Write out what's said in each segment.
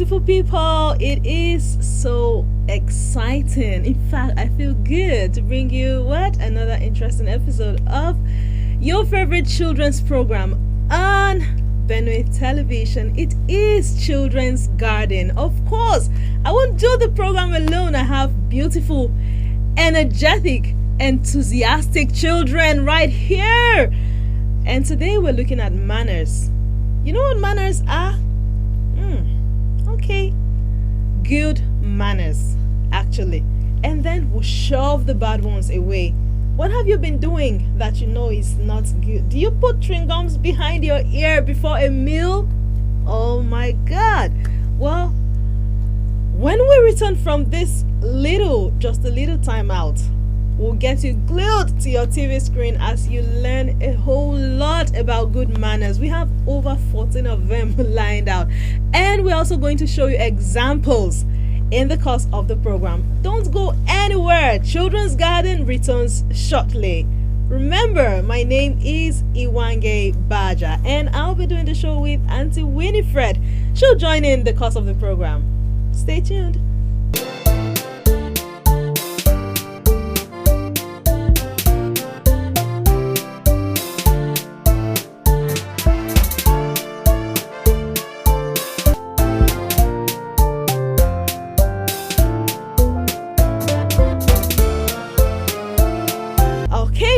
beautiful people. It is so exciting. In fact, I feel good to bring you another interesting episode of your favorite children's program on Benue Television. It is Children's Garden. Of course, I won't do the program alone. I have beautiful, energetic, enthusiastic children right here. And today we're looking at manners. You know what manners are? Okay. Good manners, actually. And then we'll shove the bad ones away. What have you been doing that you know is not good? Do you put chewing gums behind your ear before a meal? Oh my God. Well, when we return from this just a little time out, we'll get you glued to your TV screen as you learn a whole lot about good manners. We have over 14 of them lined out. And we're also going to show you examples in the course of the program. Don't go anywhere. Children's Garden returns shortly. Remember, my name is Iwange Baja, and I'll be doing the show with Auntie Winifred. She'll join in the course of the program. Stay tuned.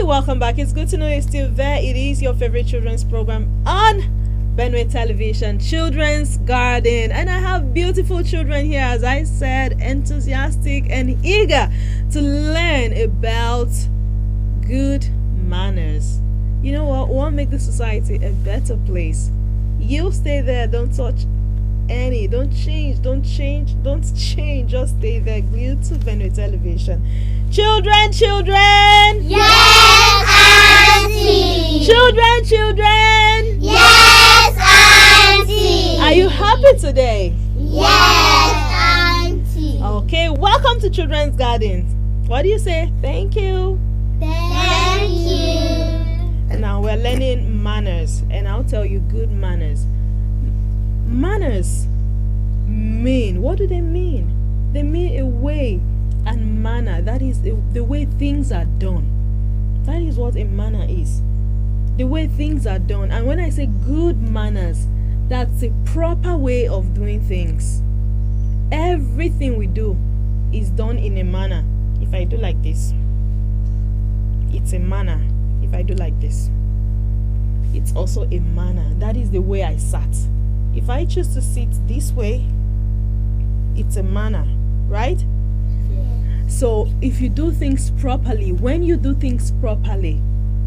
Welcome back. It's good to know you're still there. It is your favorite children's program on Benue Television, Children's Garden. And I have beautiful children here, as I said, enthusiastic and eager to learn about good manners. You know what? We want to make the society a better place. You stay there. Don't touch any. Don't change. Just stay there, glued to Benue Television. Children. Yes, Auntie. Children. Yes, Auntie. Are you happy today? Yes, Auntie. Okay, welcome to Children's Garden. What do you say? Thank you. Thank you. And now we're learning manners, and I'll tell you good manners. Manners mean, what do they mean? They mean a way and manner, that is the way things are done. That is what a manner is, the way things are done. And when I say good manners, that's a proper way of doing things. Everything we do is done in a manner. If I do like this, it's a manner. If I do like this, it's also a manner. That is the way I sat. If I choose to sit this way, it's a manner, right? So if you do things properly, when you do things properly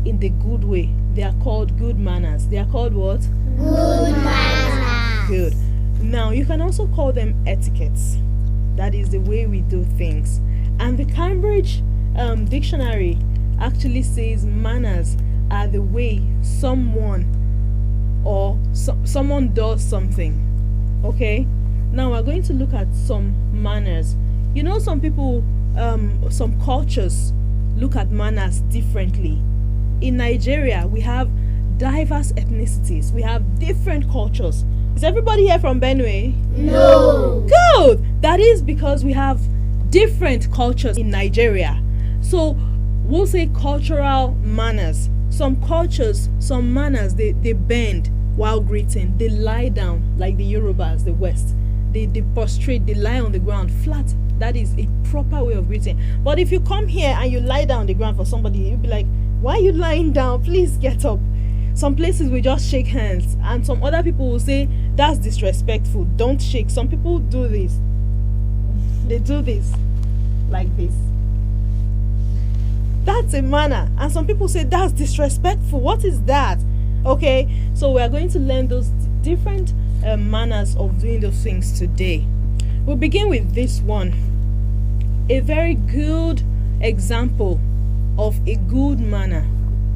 in the good way, they are called good manners. They are called what? Good manners. Good. Now you can also call them etiquettes. That is the way we do things. And the Cambridge Dictionary actually says manners are the way someone someone does something. Okay? Now we're going to look at some manners. You know, some people, some cultures look at manners differently. In Nigeria, we have diverse ethnicities. We have different cultures. Is everybody here from Benue? No. Good. That is because we have different cultures in Nigeria. So we'll say cultural manners. Some cultures, some manners, they bend while greeting. They lie down like the Yorubas, the West. They prostrate, they lie on the ground flat. That is a proper way of greeting. But if you come here and you lie down on the ground for somebody, you'll be like, why are you lying down? Please get up. Some places we just shake hands, and some other people will say, that's disrespectful, don't shake. Some people do this. They do this, like this. That's a manner. And some people say, that's disrespectful. What is that? Okay, so we are going to learn those different manners of doing those things today. We'll begin with this one. A very good example of a good manner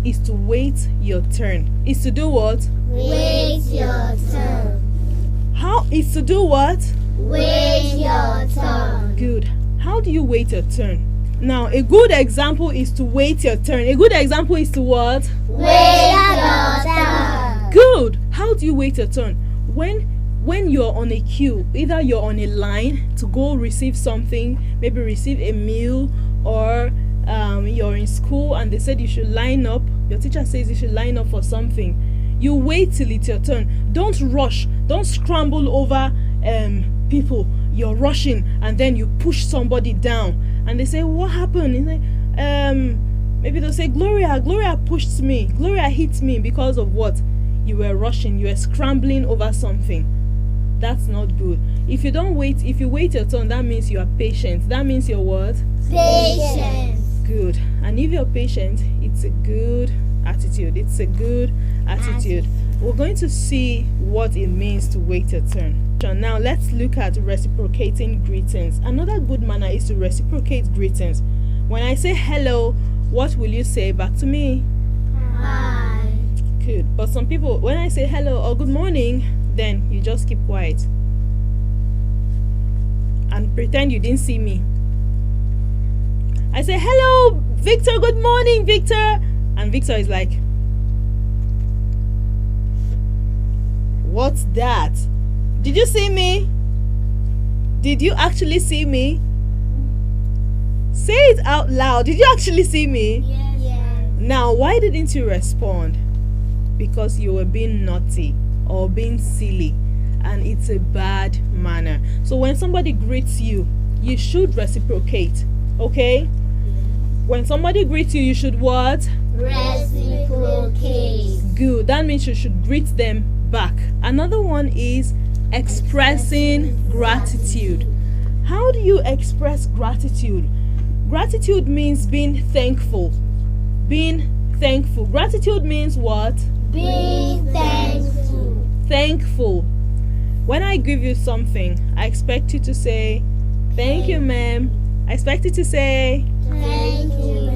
is to wait your turn. Is to do what? Wait your turn. How is to do what? Wait your turn. Good. How do you wait your turn? Now, a good example is to wait your turn. A good example is to what? Wait your turn. Good. How do you wait your turn? When when you're on a queue, either you're on a line to go receive something, maybe receive a meal, or you're in school and they said you should line up, your teacher says you should line up for something, you wait till it's your turn. Don't rush, don't scramble over people. You're rushing and then you push somebody down and they say, what happened? And like, maybe they'll say, Gloria pushed me, Gloria hit me because of what? You were rushing, you were scrambling over something. That's not good. If you wait your turn, that means you are patient. That means you're what? Patience. Good. And if you're patient, it's a good attitude. It's a good attitude. We're going to see what it means to wait your turn. Now let's look at reciprocating greetings. Another good manner is to reciprocate greetings. When I say hello, what will you say back to me? Hi. Good. But some people, when I say hello or good morning, then you just keep quiet and pretend you didn't see me. I say, hello, Victor, good morning, Victor. And Victor is like, what's that? Did you see me? Did you actually see me? Say it out loud. Did you actually see me? Yes. Now, why didn't you respond? Because you were being naughty or being silly, and it's a bad manner. So when somebody greets you, you should reciprocate, okay? When somebody greets you, you should what? Reciprocate. Good. That means you should greet them back. Another one is expressing gratitude. How do you express gratitude? Gratitude means being thankful. Being thankful. Gratitude means what? Being thankful. Thankful. When I give you something, I expect you to say, thank you, ma'am. I expect you to say, Thank you.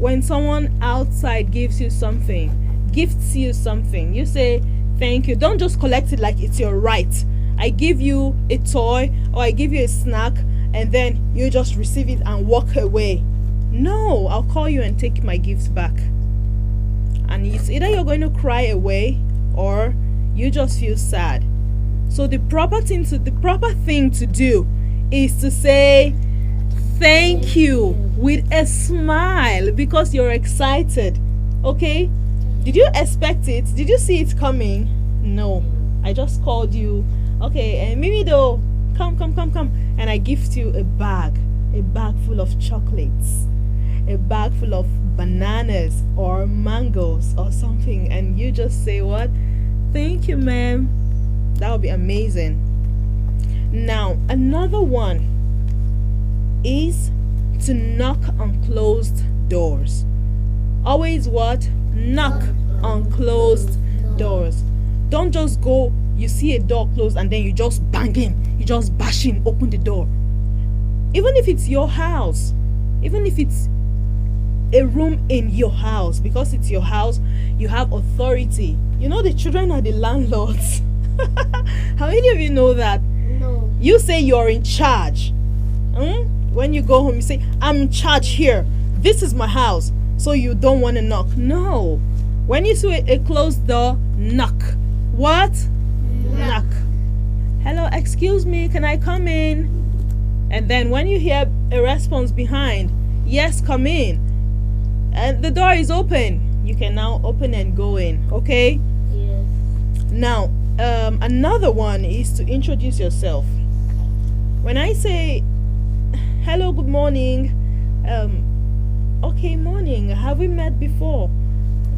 when someone outside gives you something, gifts you something, you say, thank you. Don't just collect it like it's your right. I give you a toy or I give you a snack and then you just receive it and walk away. No, I'll call you and take my gifts back. And it's either you're going to cry away or you just feel sad. So the proper thing to do is to say thank you with a smile because you're excited. Okay? Did you expect it? Did you see it coming? No. I just called you. Okay, and Mimi though, come. And I gift you a bag full of chocolates, a bag full of bananas or mangoes or something, and you just say what? Thank you, ma'am. That would be amazing. Now, another one is to knock on closed doors. Always what? Knock on closed doors. Don't just go, you see a door closed and then you just banging, you just bashing, open the door. Even if it's your house, even if it's a room in your house, because it's your house, you have authority. You know the children are the landlords. How many of you know that? No. You say you're in charge. When you go home, you say, I'm in charge here. This is my house. So you don't want to knock. No. When you see a closed door, knock. What? Knock. Hello, excuse me, can I come in? And then when you hear a response behind, yes, come in, and the door is open, you can now open and go in. Okay? Yes. Now, another one is to introduce yourself. When I say, hello, good morning, okay, morning, have we met before?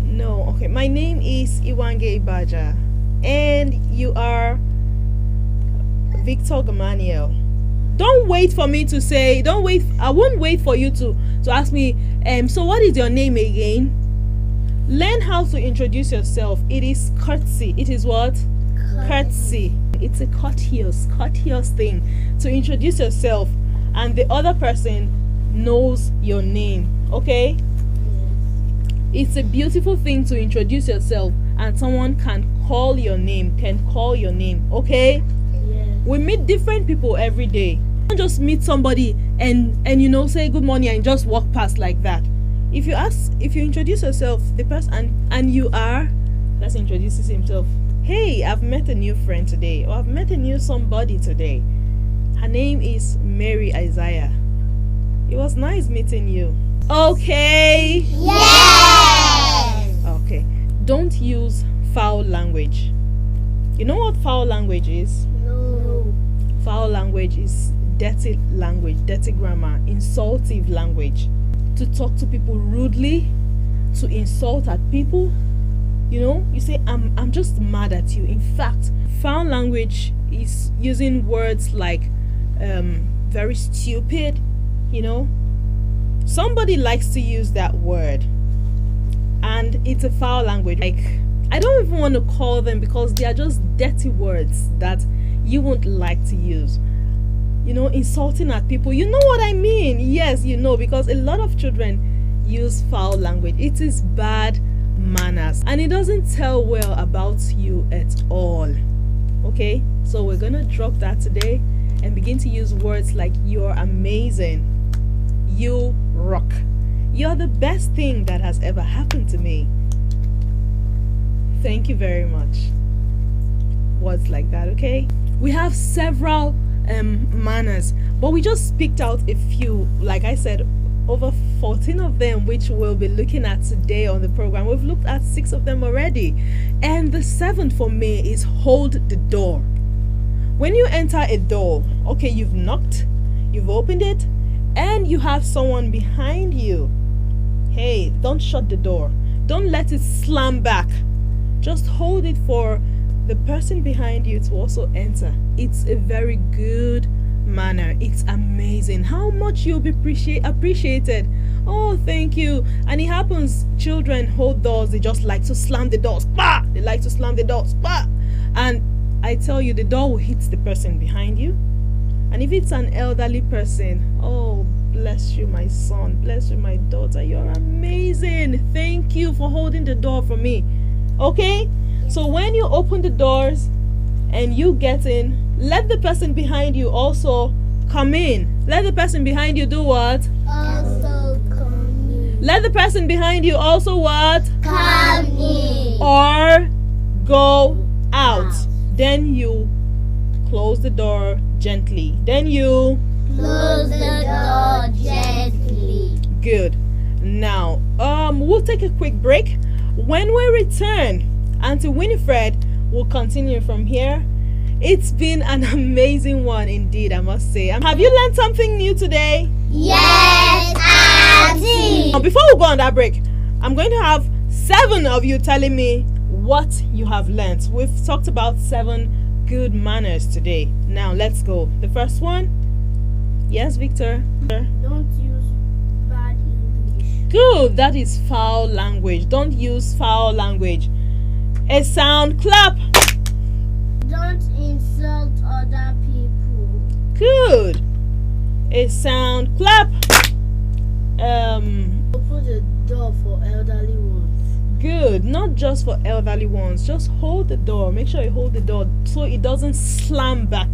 No. Okay, my name is Iwange Ibaja, and you are Victor Gamaniel. Don't wait for me to say, I won't wait for you to ask me, so what is your name again? Learn how to introduce yourself. It is courtesy. It is what? Courtesy. It's a courteous thing to introduce yourself and the other person knows your name. Okay? It's a beautiful thing to introduce yourself and someone can call your name, okay? Yes. We meet different people every day. Don't just meet somebody and say good morning and just walk past like that. If you introduce yourself, the person and you are, let's introduce himself. hey, I've met a new friend today, or I've met a new somebody today. Her name is Mary Isaiah. It was nice meeting you. Okay. Yes. Okay. Don't use foul language. You know what foul language is? No. Foul language is dirty language, dirty grammar, insultive language. To talk to people rudely, to insult at people. You know, you say, I'm just mad at you. In fact, foul language is using words like very stupid, you know. Somebody likes to use that word, and it's a foul language. Like, I don't even want to call them because they are just dirty words that you won't like to use. You know, insulting at people. You know what I mean? Yes, you know, because a lot of children use foul language. It is bad manners, and it doesn't tell well about you at all. Okay, so we're gonna drop that today and begin to use words like you're amazing, you rock, you're the best thing that has ever happened to me, thank you very much. Words like that. Okay, we have several manners, but we just picked out a few. Like I said, over 14 of them, which we'll be looking at today on the program. We've looked at 6 of them already, and the 7th for me is hold the door. When you enter a door, okay, you've knocked, you've opened it, and you have someone behind you. Hey, don't shut the door, don't let it slam back, just hold it for the person behind you to also enter. It's a very good manner. It's amazing how much you'll be appreciated. Oh, thank you. And it happens, children hold doors, they just like to slam the doors. Bah! They like to slam the doors. Bah! And I tell you, the door will hit the person behind you. And if it's an elderly person, oh, bless you, my son, bless you, my daughter, you're amazing. Thank you for holding the door for me. Okay, so when you open the doors and you get in, let the person behind you also come in. Let the person behind you do what? Also come in. Let the person behind you also what? Come in. Or go out. Then you close the door gently. Then you Close the door gently. good. Now, we'll take a quick break. When we return, Auntie Winifred will continue from here. It's been an amazing one indeed, I must say. Have you learned something new today? Yes, Auntie. Now, before we go on that break, I'm going to have 7 of you telling me what you have learned. We've talked about 7 good manners today. Now, let's go. The first one. Yes, Victor? Don't use bad English. Good. That is foul language. Don't use foul language. A sound clap. Don't insult other people. Good. A sound clap. Open the door for elderly ones. Good. Not just for elderly ones. Just hold the door. Make sure you hold the door so it doesn't slam back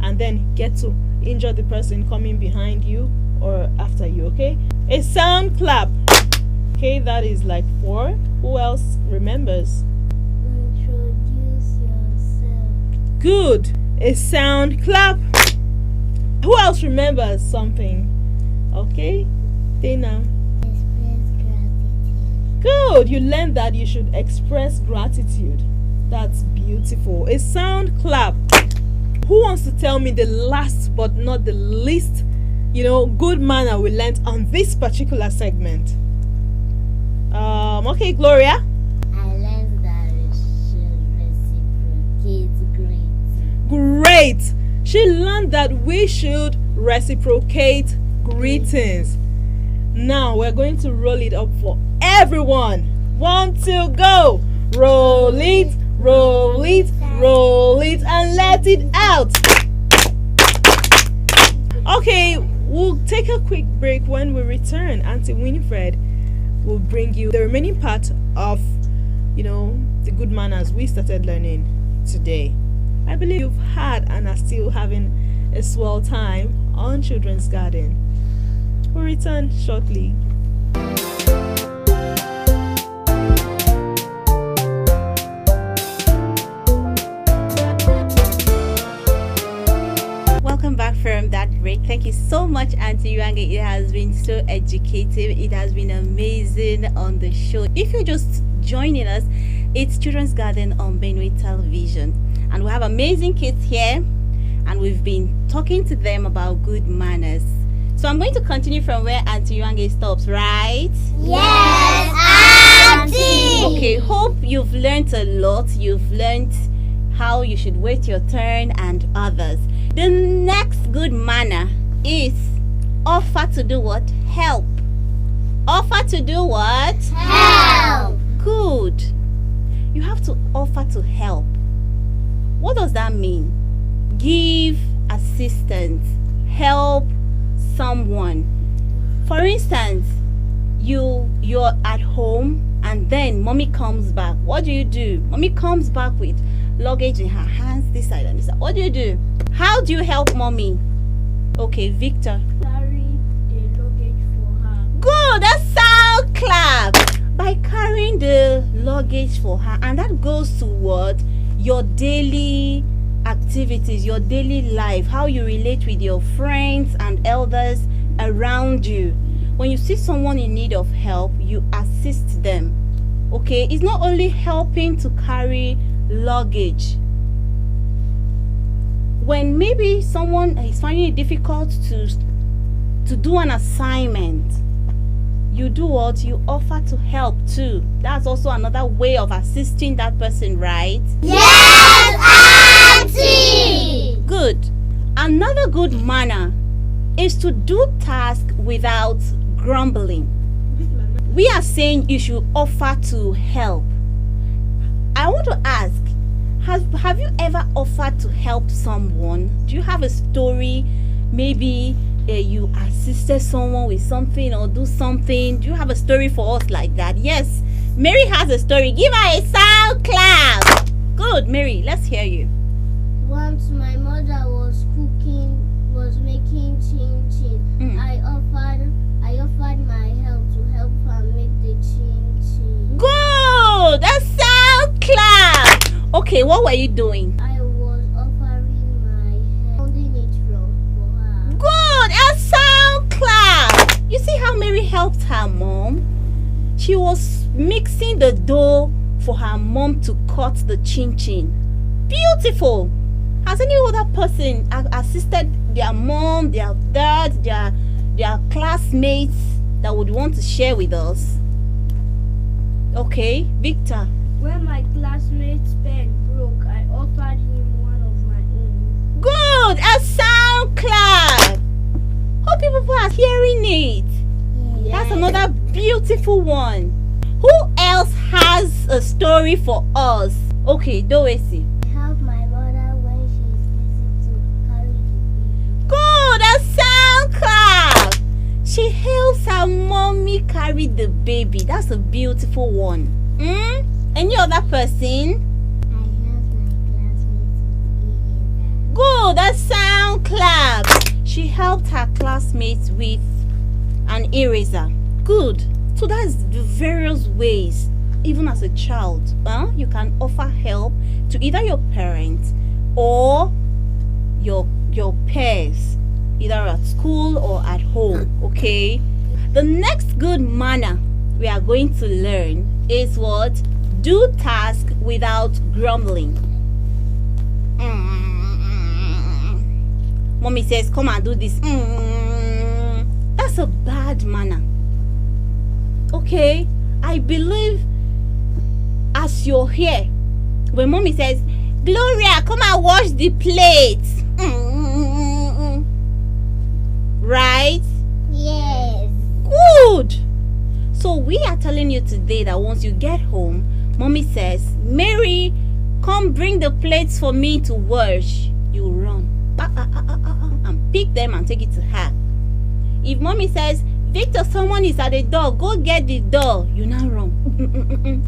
and then get to injure the person coming behind you or after you. Okay. A sound clap. Okay, that is like 4. Who else remembers? Introduce yourself. Good. A sound clap. Who else remembers something? Okay. Dana. Express gratitude. Good. You learned that you should express gratitude. That's beautiful. A sound clap. Who wants to tell me the last but not the least, good manner we learned on this particular segment? Okay, Gloria. I learned that we should reciprocate greetings. Great. She learned that we should reciprocate greetings. Now we're going to roll it up for everyone. 1, 2, go. Roll it, roll it, roll it, and let it out. Okay, we'll take a quick break. When we return, Auntie Winifred will bring you the remaining part of, the good manners we started learning today. I believe you've had and are still having a swell time on Children's Garden. We'll return shortly. so much, Auntie Yuange. It has been so educative. It has been amazing on the show. If you're just joining us, it's Children's Garden on Benue Television. And we have amazing kids here. And we've been talking to them about good manners. So I'm going to continue from where Auntie Yuange stops, right? Yes, Auntie. Okay, hope you've learned a lot. You've learned how you should wait your turn and others. The next good manner is offer to do what? Help. Offer to do what? Help. Good. You have to offer to help. What does that mean? Give assistance. Help someone. For instance, you're at home and then mommy comes back. What do? Mommy comes back with luggage in her hands, this side and this side. What do? How do you help mommy? Okay, Victor. Carry the luggage for her. Good, a sound clap. By carrying the luggage for her, and that goes toward your daily activities, your daily life, how you relate with your friends and elders around you. When you see someone in need of help, you assist them. Okay, it's not only helping to carry luggage. When maybe someone is finding it difficult to do an assignment, you do what? You offer to help too. That's also another way of assisting that person, right? Yes, Auntie. Good. Another good manner is to do tasks without grumbling. We are saying you should offer to help. I want to ask, have you ever offered to help someone? Do you have a story? Maybe you assisted someone with something or do something. Do you have a story for us like that? Yes, Mary has a story. Give her a sound clap. Good, Mary, let's hear you. Once my mother was making chin. I offered my help to help her make the chin. Good, a sound clap. Okay, what were you doing? I was offering my help, holding it for her. Good, a sound clap. You see how Mary helped her mom? She was mixing the dough for her mom to cut the chin. Beautiful. Has any other person assisted their mom, their dad, their classmates that would want to share with us? Okay, Victor. When my classmate's pen broke, I offered him one of my own. Good, a sound clap. Hope people are hearing it. Yes. That's another beautiful one. Who else has a story for us? Okay, Doesi. Help my mother when she's busy to carry the baby. Good, a sound clap. She helps her mommy carry the baby. That's a beautiful one. Any other person? I help my classmates with Good, a sound clap. She helped her classmates with an eraser. Good. So that's the various ways, even as a child, you can offer help to either your parents or your peers, either at school or at home. Okay. The next good manner we are going to learn is what? Do task without grumbling. Mommy says, come and do this. That's a bad manner. Okay, I believe as you're here, when mommy says, Gloria, come and wash the plates. Right? Yes. Good. So we are telling you today that once you get home, mommy says, Mary, come bring the plates for me to wash. You run and pick them and take it to her. If mommy says, Victor, someone is at the door, go get the door, you now run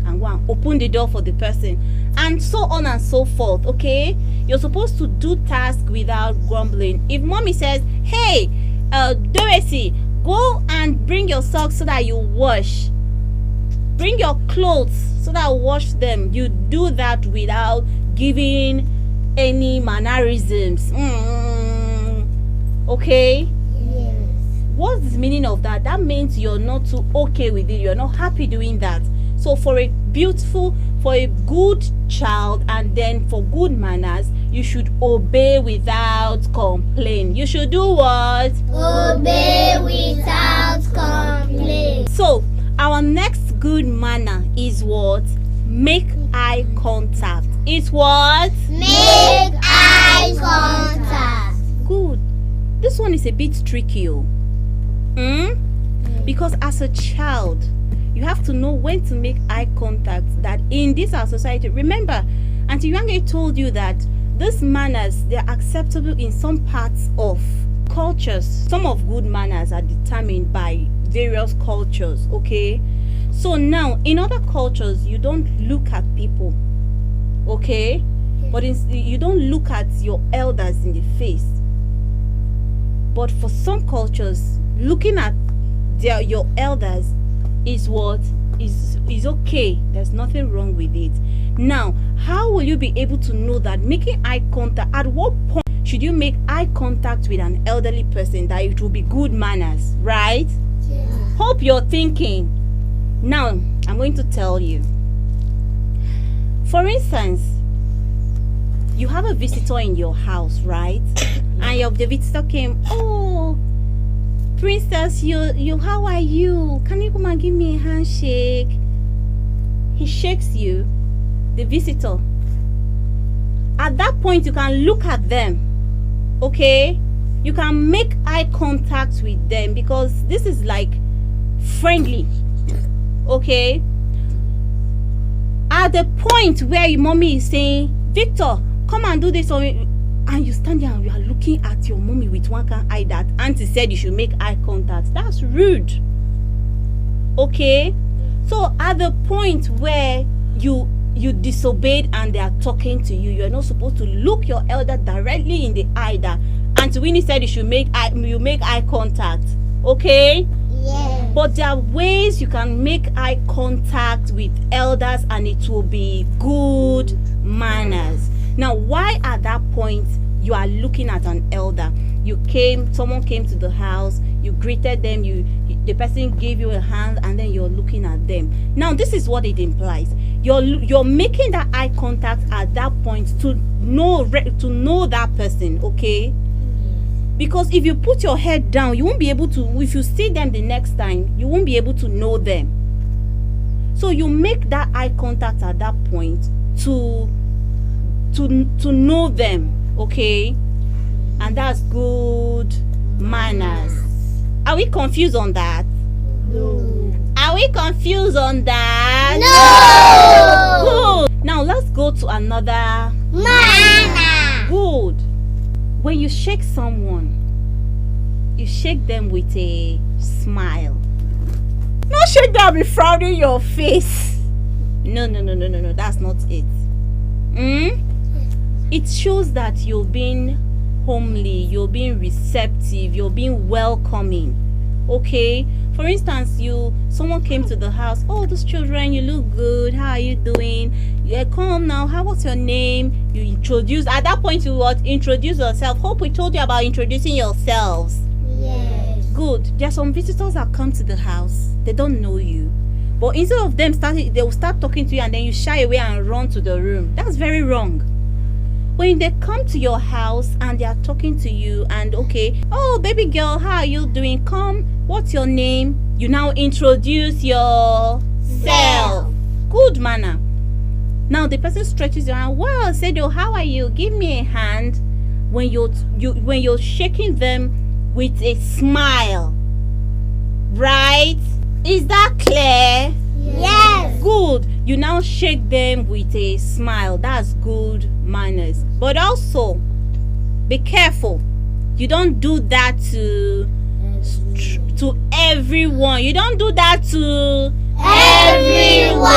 and go and open the door for the person, and so on and so forth. Okay, you're supposed to do tasks without grumbling. If mommy says, hey, Dorothy, go and bring your socks so that you wash, bring your clothes so that I wash them, you do that without giving any mannerisms. Okay. Yes. What's the meaning of that? That means you're not too okay with it. You're not happy doing that. So for a good child, and then for good manners, you should obey without complaint. You should do what? Obey without complaint. So our next good manner is what? Make eye contact. It's what? Make eye contact. Good. This one is a bit tricky. Because as a child, you have to know when to make eye contact. That in this our society, remember, Auntie Yuange told you that these manners, they are acceptable in some parts of cultures. Some of good manners are determined by various cultures, okay? So now, in other cultures, you don't look at people, okay? But you don't look at your elders in the face. But for some cultures, looking at your elders is what is okay. There's nothing wrong with it. Now, how will you be able to know that making eye contact, at what point should you make eye contact with an elderly person that it will be good manners, right? Yes. Hope you're thinking. Now, I'm going to tell you. For instance, you have a visitor in your house, right? And the visitor came, oh, Princess, you, how are you? Can you come and give me a handshake? He shakes you, the visitor. At that point, you can look at them, okay? You can make eye contact with them because this is like friendly, okay? At the point where your mommy is saying, Victor, come and do this for me, and you stand there and you are looking at your mommy with one kind eye that auntie said you should make eye contact. That's rude. Okay? So at the point where you disobeyed and they are talking to you, you're not supposed to look your elder directly in the eye that Auntie Winnie said you make eye contact. Okay? Yes. But there are ways you can make eye contact with elders and it will be good manners. Now, why at that point you are looking at an elder? Someone came to the house, you greeted them, the person gave you a hand, and then you're looking at them. Now, this is what it implies. You're making that eye contact at that point to know that person, okay? Because if you put your head down, you won't be able to. If you see them the next time, you won't be able to know them. So you make that eye contact at that point to know them, okay? And that's good manners. Are we confused on that? No. Are we confused on that? No. Good. Now let's go to another Manner. good. When you shake someone, you shake them with a smile. Not shake them with frowning your face. No. That's not it. It shows that you're being homely, you're being receptive, you're being welcoming. Okay? For instance, someone came to the house. Oh, those children, you look good. How are you doing? Yeah, come now. What's your name? You introduce. At that point, you introduce yourself. Hope we told you about introducing yourselves. Yes. Good. There are some visitors that come to the house. They don't know you. But instead of them starting, they will start talking to you and then you shy away and run to the room. That's very wrong. When they come to your house and they are talking to you and okay, oh baby girl, how are you doing? Come, what's your name? You now introduce yourself. Good manner. Now the person stretches your hand. Well, said, oh, how are you? Give me a hand. When you're shaking them with a smile, right? Is that clear? Yes. Good. You now shake them with a smile. That's good manners. But also, be careful. You don't do that to everyone. You don't do that to Everyone.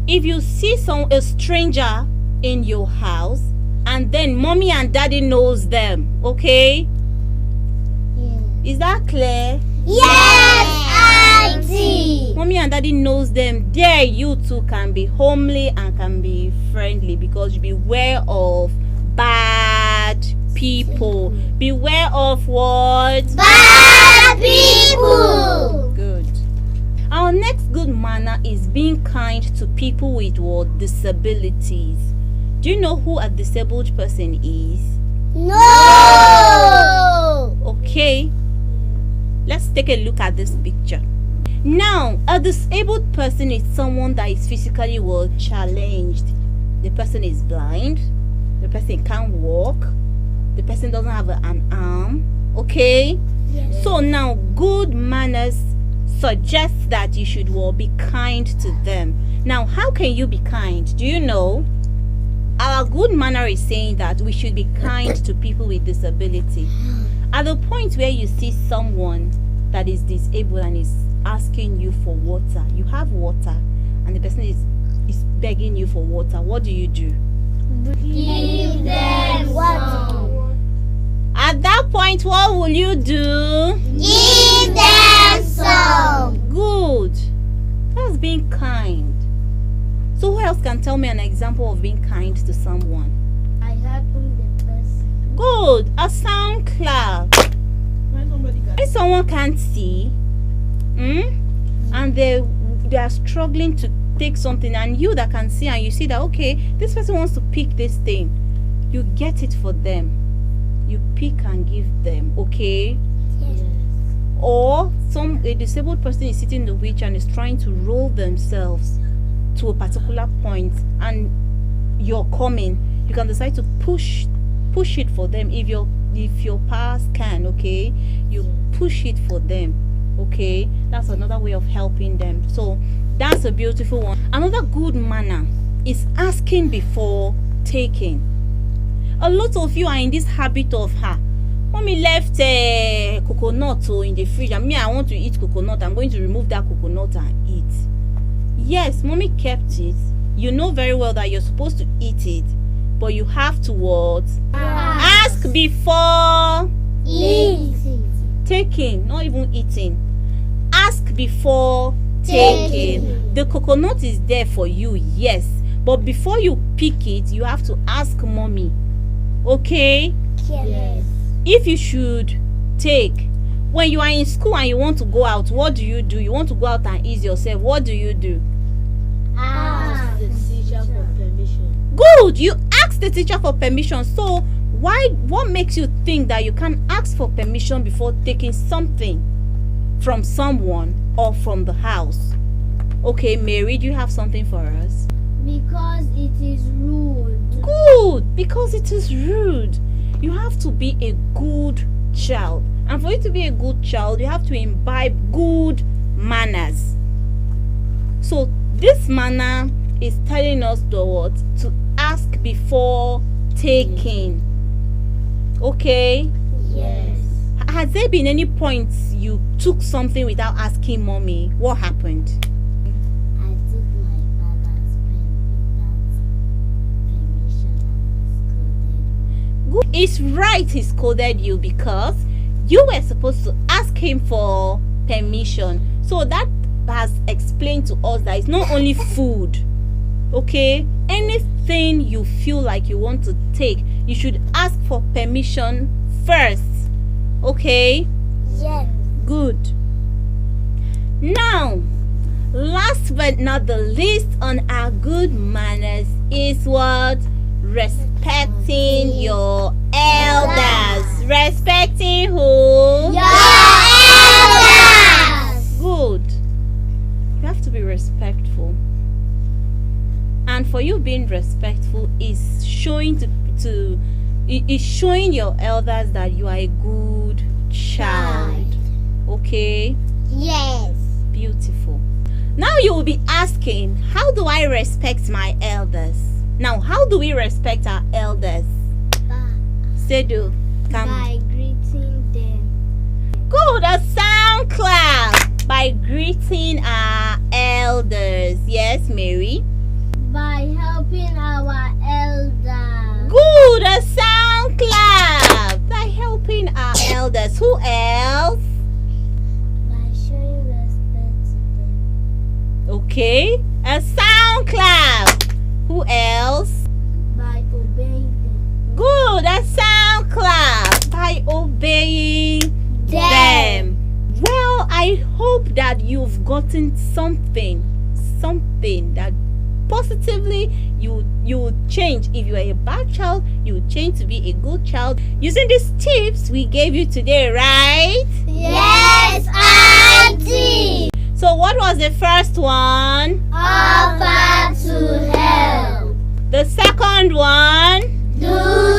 If you see a stranger in your house and then mommy and daddy knows them, okay? Is that clear? Yes, Auntie. Mommy and daddy knows them. There you too can be homely and can be friendly because you beware of bad people. Beware of what? Bad people. Good. Our next good manner is being kind to people with what? Disabilities. Do you know who a disabled person is? No. Okay. Let's take a look at this picture. Now, a disabled person is someone that is physically well challenged. The person is blind. The person can't walk. The person doesn't have an arm. Okay? Yes. So now, good manners suggests that you should be kind to them. Now, how can you be kind? Do you know? Our good manner is saying that we should be kind to people with disability. At the point where you see someone that is disabled and is asking you for water, you have water, and the person is begging you for water, what do you do? Give them some. At that point, what will you do? Give them some. Good. That's being kind. So who else can tell me an example of being kind to someone? I help the person. Good. A sound clap. When someone can't see, and they are struggling to take something, and you that can see and you see that, okay, this person wants to pick this thing, you get it for them. You pick and give them, okay? Yes. Or a disabled person is sitting in the wheelchair and is trying to roll themselves to a particular point, and you're coming, you can decide to push it for them if your powers can, okay? You push it for them, okay? That's another way of helping them. So that's a beautiful one. Another good manner is asking before taking. A lot of you are in this habit of mommy left coconut in the fridge, and I want to eat coconut. I'm going to remove that coconut and eat. Yes, mommy kept it. You know very well that you're supposed to eat it, but you have to what? Ask before taking, not even eating. Ask before taking. The coconut is there for you, yes, but before you pick it, you have to ask mommy. Okay? Yes. If you should take, when you are in school and you want to go out, what do? You want to go out and ease yourself. What do? Ask the teacher for permission. Good. You ask the teacher for permission. So what makes you think that you can ask for permission before taking something from someone or from the house? Okay, Mary, do you have something for us? Because it is rude. Good. Because it is rude. You have to be a good child. And for you to be a good child, you have to imbibe good manners. So this manner is telling us to ask before taking. Okay? Yes. Has there been any points you took something without asking mommy? What happened? I took my father's pen without permission and he scolded me. Good. It's right he scolded you because you were supposed to ask him for permission. So that has explained to us that it's not only food. Okay? Anything you feel like you want to take, you should ask for permission first. Okay? Yes. Good. Now, last but not the least on our good manners is what? Respecting your elders. Respecting who? Your elders. Good. You have to be respectful. And for you being respectful is showing is showing your elders that you are a good child. Okay? Yes. Beautiful. Now you will be asking, how do I respect my elders? Now, how do we respect our elders? Sedu, come. By greeting them. Good, a sound clap. By greeting our elders. Yes, Mary? By helping our elders. Good, a sound clap. By helping our elders. Who else? By showing respect to them. Okay, a sound clap. Who else? By obeying them. Good, a sound clap. by obeying them. Well, I hope that you've gotten something that positively you change. If you are a bad child, you change to be a good child using these tips we gave you today, right? Yes, Auntie. So what was the first one? Offer to help. The second one? Do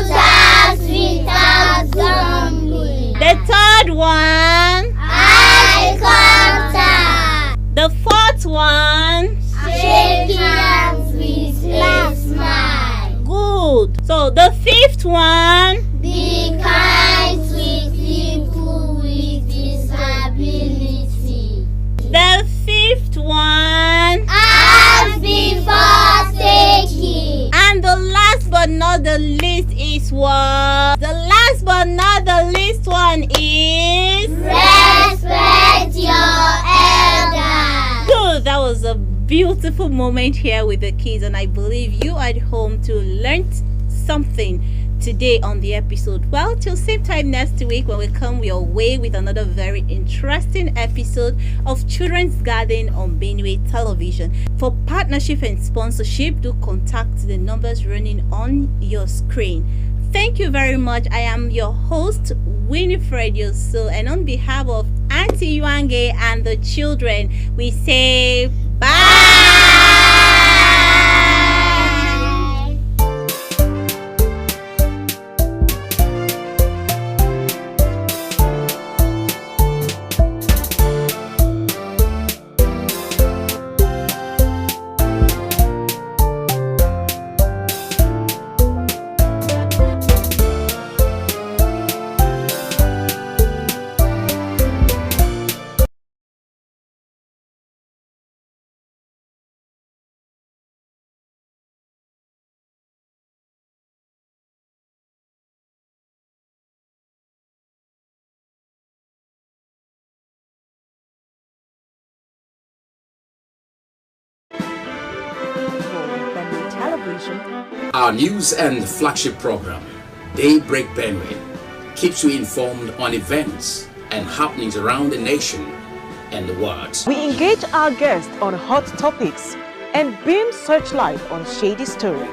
tasks without grumbling. The third one? Eye contact. The fourth one? Shake hands with a smile. Good. So the fifth one? Be kind with people with disability. The fifth one? Ask before taking. And the last but not the least is what? The last but not the least one is? Respect your elders. Good. That was a beautiful moment here with the kids, and I believe you at home too learned something today on the episode. Well, till same time next week when we come your way with another very interesting episode of Children's Garden on Benue Television. For partnership and sponsorship, do contact the numbers running on your screen. Thank you very much. I am your host, Winifred Yoso, and on behalf of Auntie Yuange and the children, we say bye. Our news and flagship program, Daybreak Benue, keeps you informed on events and happenings around the nation and the world. We engage our guests on hot topics and beam searchlight on shady stories.